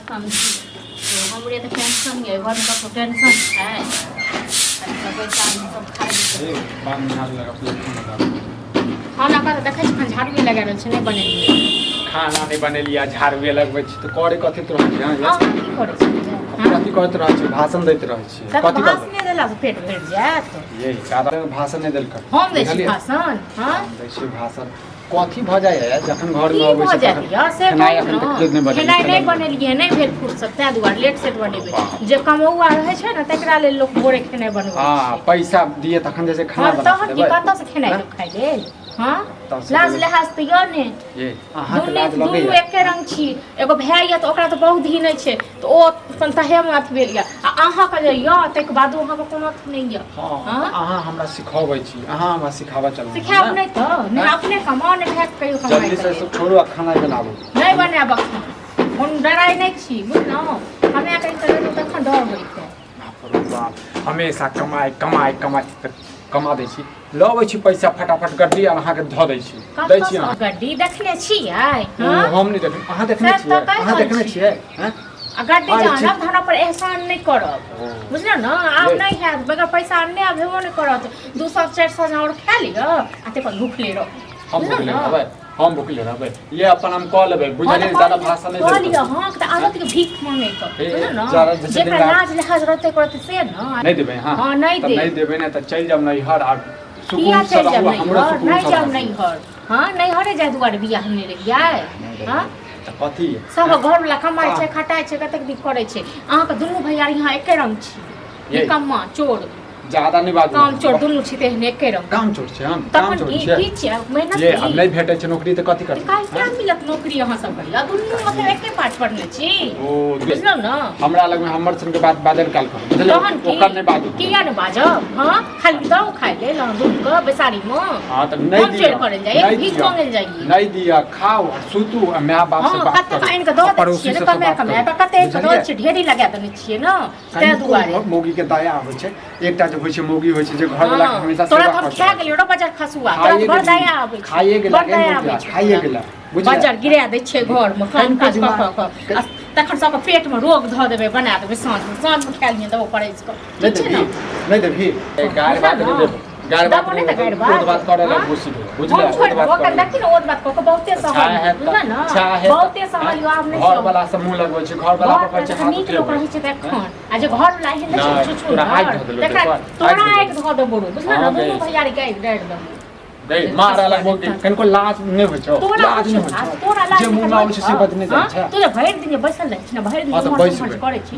tension छी हमरे तो टेंशन है घर में तो टेंशन है सब सब खाए खाना का देखै छी झाड़ू लगा रहल छै नहीं बनेलिए खाना नहीं बनेलिए झाड़ू लगबै छी तो करे कथि तो रहै छै हां की करै छी कथि करत रहै छी भाषण दैत रहै छी कथि भाषण नहीं देला से पेट भर जात यही कारण भाषण नहीं देल कर हम दै छी भाषण हां दै छी भाषण कथि भ जाय है जखन घर में आबै छै खाना नहीं बनेलिए नहीं भेल फुर्सत तै दुआर लेट सेट बनेबै जे कमौआ रहै छै न तकरा लेल लोक भोरे खेनाइ बनबै हां पैसा दिए तखन जैसे खाना बना तहन की कतऽ से खेनाइ लोक खाइ लेल हां लाज लिहाज त यो ने ये अहाँ के लाज लगे दुनू एके रंग छी एगो भाय या त ओकरा त बहुत ही नहीं छै त ओ संतहे में अथ भेल या अहाँ के जे या तक बादो अहाँ के कोनो अथ नहीं या हां अहाँ हमरा सिखाबै छी अहाँ हमरा सिखावा चलू सिखाब नहीं त नहीं अपने कमा ने भाय कहियो कमाई जल्दी से सब छोड़ो खाना बनाबू नहीं बनाब हम डराई नहीं छी बुझलौ हमे कहि त तखन डर होई छै हमेशा कमाई कमाई कमाई कमा दै छी लबै छी पैसा फटाफट गड्डी अहाँ के ध दै छी दै छी अहाँ गड्डी देखले छियै हां हम नहीं देख अहाँ देखने छियै अहाँ देखने छियै हैं आ गड्डी जाना धरा पर एहसान नहीं करब बुझल न आब नहीं है बगैर पैसा अन्ने आब हेबो नहीं करत 200 400 और खा लियो आ ते पर भूखले रह हम भूखले रहबै हम भूखले रहबै ये अपन हम कह लेबै बुझलिए ज्यादा भाषा नहीं कह लियो हां त आदत के भीख मांगे त बुझल न जेकरा लाज लिहाज रहते करते से न नहीं देबै हां हां नहीं दे नहीं देबै ना त चल जाब नहीं हर आ किया सुकून से चल जाब रहू हमरा सुकून नहीं जाब नहीं हर हां नहीं हरे जाय दुआर बियाह हमने रे जाय हां त कथि सब घर वाला कमाई छै खटाई छै कतक दिन करे छै अहाँ के दुनू भैया यहाँ एके रंग छी निकम्मा चोर ज्यादा नहीं बात काम चोर दुनू छी तेहने एके रंग काम चोर छै हम काम चोर छै की छै मेहनत ये अब नहीं भेटै छै नौकरी त कथि करबै काहे क्या मिलत नौकरी अहाँ सब भैया दुनू मतलब एके पाठ पढ़ने छी ओ बुझलौ न हमरा लग में हमर सन के बात बादल काल कर बुझलिए ओकर नहीं बात किया ने बाजब हां खाली दो खाइ ले ल दूध के बेसारी में हां त नहीं दिया करे जाय भीख मांगे जाइए नहीं दिया खाओ सुतू माय बाप से बात कते आइन के दो छियै न कमे कमे कते के दो छियै ढेरी लगा देने छियै न तै दुआरे मोगी के दया होय छै एकटा जे होय छै मोगी होय छै जे घर वाला हमेशा तोरा हम खा गेलियो रो बाजार खसुआ तोरा बड़ दया आबै छै खाइए के लागे खाइए के ला बाजार गिरा दै छै घर में काम काज क तखन सब पेट में रोग ध देबै बना देबै साँझ में खा लिये दबो पड़ै छै नहीं देबी गाय बात नहीं देबो गाय बात नहीं बात करे ला खुशी बुझले ओकर देखि न ओत बात को बहुते सहल बुझल न बहुते सहल आब नहीं घर वाला से मुंह लगबै छै घर वाला पर छै हाथ नीक लोक रहै छै देखन आ जे घर वाला है न छुछु तोरा आइक ध दे बोरो बुझल न दुनू भैया रे गाइड डाइट दम गई मारा लगबो कनको लाज नहीं होय छै लाज नहीं होय छै तोरा लाज जे मुंह में आबै छै से बात नहीं जाय छै तू भरि दिन बैसल रहै छी न भरि दिन बैस करे छी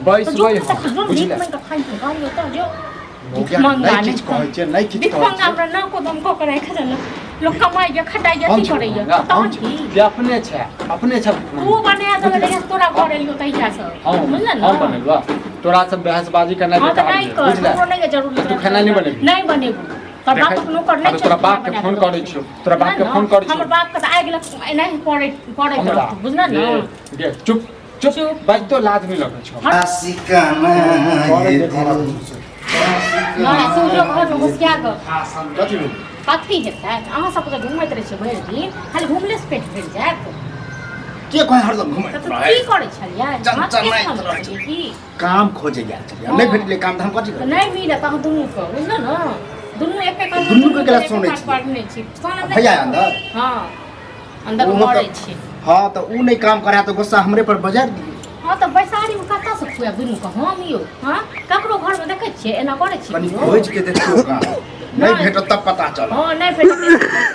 बुझले मन का खाइ के गाड़ी त जो मंगा नहीं कहै छै नहीं किछ कहै छै हमरा न को दम को करे खजन लोग कमाई के खटाई जति करैया तहन की अपने छै तू बना देले रे तोरा घर एलियो तहिया से बुझल न हम बनेलवा तोरा सब बहसबाजी करना बेटा बुझले नहीं जरूर तू खाना नहीं बनेबी नहीं बनेबू तोरा बाप को नौकर नहीं तोरा बाप के फोन करै छियो तोरा बाप के फोन करै छियो हमर बाप के त आइ गेल नहीं पड़े बुझल न चुप चुप बाज तो लाज नहीं लगै छौ आशिकाना ना सोचो घर में घुसिया ग कथि कथी हेतै अहाँ सब त घुमैत रहै छै भरि दिन खाली घुमले से पेट भरि जायत के कोइ हरदम घुमै की करै छलियै की काम खोजे जाय छलियै नहीं भेटले काम धाम कथि कर नहीं मिलत अहाँ दुनू के बुझल न दुनू एके काम दुनू के गलत सुनै छी पढ़ने छी भैया अंदर हां अंदर मरै छी हां त उ नहीं काम करा त गुस्सा हमरे पर बजार दियो हां त बैसारी में कत्ता से खुआ दुनू के हम यो हां ककरो घर में देखै छियै एना करै छी कनी खोज के देखियो काम नहीं भेटत तब पता चल हां नहीं भेटत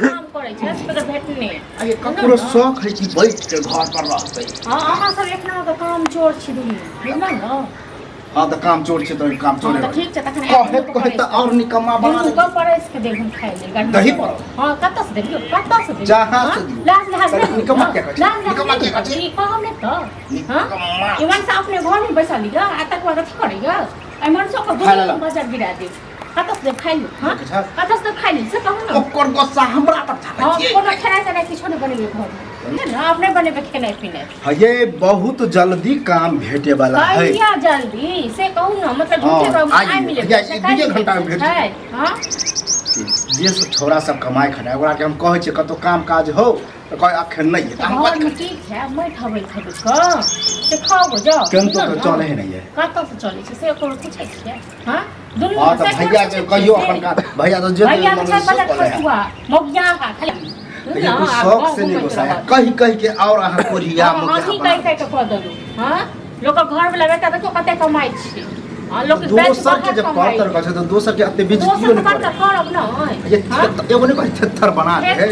काम करै छै से भेटने अरे ककरो शौक है कि बैठ के घर पर रहतै हां अहाँ सब एक नंबर के काम चोर छी दुनू बुझल न हां त काम चोर छै त काम चोर है ठीक छै तखन कहे त और निकम्मा बना दुनू को परस के देख हम खाइ ले दही पर हां कत्ता से देखियो कत्ता से देखियो जहां से लाज लाज निकम्मा क्या कहै निकम्मा के कहै कहम ने त हां इवन से अपने घर में बैसा लिया आ तक बाद अथी करैया आई मन सब को बाजार गिरा दे कत्ता से खाइ ली हां कत्ता से खाइ ली से कहू न ओकर गुस्सा हमरा पर था हां कोनो खेनाइ से किछो नहीं बनेबे घर में ना अपने बनेबे खेनाइ पिनाइ ये बहुत जल्दी काम भेटे वाला है कहिया जल्दी से कहू न मतलब झूठे रहो आइ मिले एक घंटा में भेट हां जे सब छोरा सब कमाई खनाय ओकरा के हम कहै छै कतो काम काज हो तो कोई अखन नहीं है हम घर में ठीक है मैं ठबै का से खाओ जा केन तो चले ही नहीं है कतऽ से चलै छै से कोनो पूछै छियै हां दुनू हां तो भैया के कहियो अपन का भैया तो जे भैया के पता खसुआ मगिया का खाली ये कुछ शौक से नहीं घुसाया कहीं के और अहाँ कोरिया मुद्दा हां कहि कहि के कह दलु हां लोक घर वाला बेटा देखो कते कमाई छै हां लोक दोसर के जब पड़तर कछ तो दोसर के अते बीज क्यों नहीं करता करब ना ये एगो नहीं कहि थर बना दे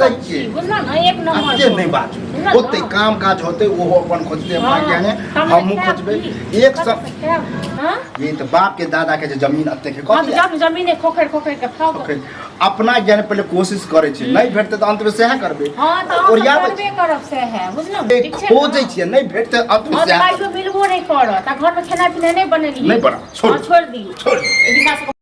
कहि के बुझना ना एक नंबर अते नहीं बात ओते काम काज होते वो अपन खोजते अपना ज्ञाने हम खोजबे एक सब हां ये तो बाप के दादा के जो जमीन अते के कथि जब जमीन खोखर खोखर के खाओ अपना ज्ञान पहले कोशिश करे छी नहीं भेटते तो अंत में सेहा करबे हां तो करबे करब से है बुझना ठीक छै खोजै छी नहीं भेटते अंत में सेहा मिलबो नहीं करत आ घर में खाना पीना नहीं बनेली नहीं बना छोड़ छोड़ दी